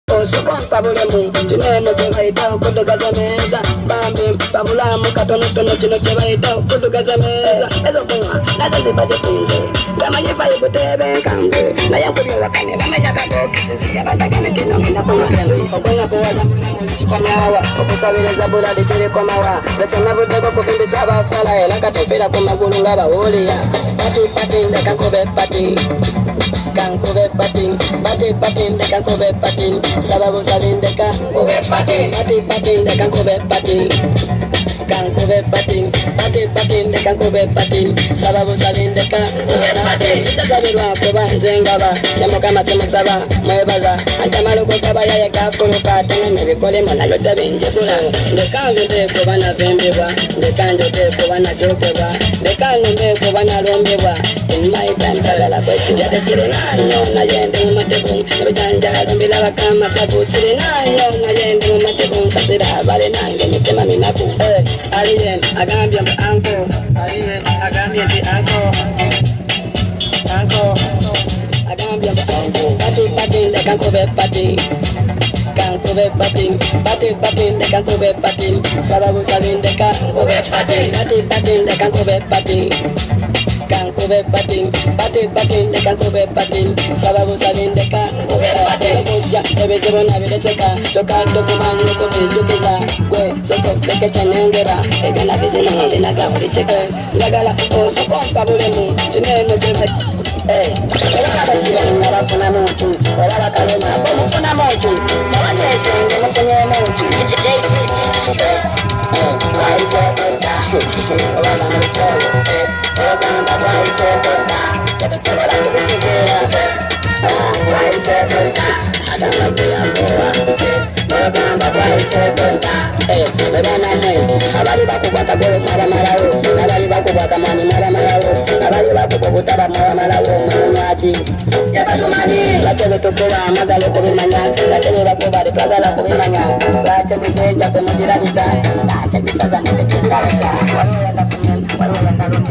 Oso kompa bulemu chineno chebaita okudugaza meza bambi babulamu katonotono kino chebaita okudugaza meza ezo kunywa nazo zibatekunze gamanyifa ibutebe kange naye kubyowakane bamenya kakokisizi yabatagane kino ngenda kunywa okunywa kuwaza kikomyawa okusabiriza bulali kirikomawa letonabudeko kuvimbisa abafala era katefera ku magulu nga bawuliya pati ndekankube pati kankube pati ndekankube pati sababu sabindeka kube pati ndekankube pati kankube pati ndekankube pati sababu sabindeka kitasabirwa kuba nze ngaba kyamukama kimusaba mwebaza antamalugo kabayaye kafuluka tengene bikolemu nayo tebinjigula ndekange ndekuba navimbibwa ndekanje ndekuba najokebwa ndekange ndekuba nalumbibwa inmaitantagala kwekujate sirinayo nayende mu mateku ebijanjalo mbilabakama savu sirinayo nayende mu mateku nsasira abale nange mitima minaku aliyen agambye mbu anko agambye nti anko agambye mbu pati ndekankube pati kankube pati ndekankube pati sababu sabindeka nkube pati ndekankube pati kankube pati ndekankube pati sababu sabindeka nkube pati kujja ebizibu nabiretseka kyokka tofumanyi kubijukiza gwe soko leke kyenengera ebyona bizina zinaga buli kike njagala osokompa bulemu kineno kyebe abakiranga bafunamu ki oba bakalema bomufunamu ki nabanetenge mufunyemu ki waisekoda obagamba bitolo obagamba waisekoda tetusobola kubitegeera waisekoda atamageyambowa obagamba waisekoda ebanamwe abali bakubwa kagolo mwabamalawo abali bakubwa kamanyi mwabamalawo abali bakubwa obutaba mwabamalawo mwanywaki yabatumanyi batebe tukuba amagalo kubimanya batebe bakubali twagala kubimanya batebuzeja fe mugirabiza batebisaza nebekisarasa waliwo yagafunye waliwo yakalumi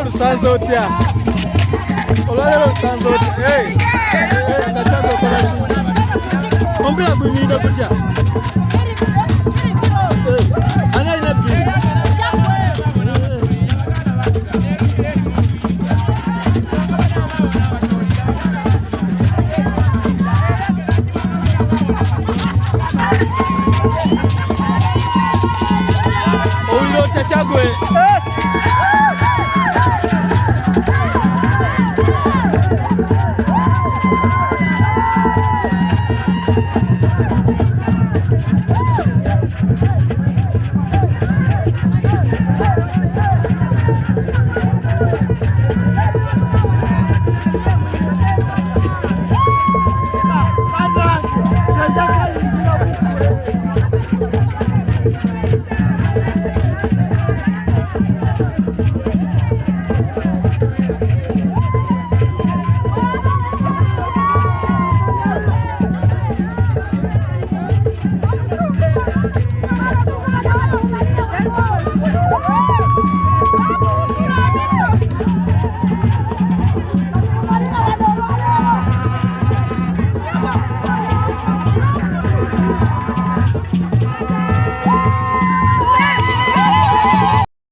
lusanze otya? Olwaleero lusanze otya? Gachagua okola ki? Omupiira guyimirira gutya? Ani alina bbiri? Owulira otya Kyaggwe?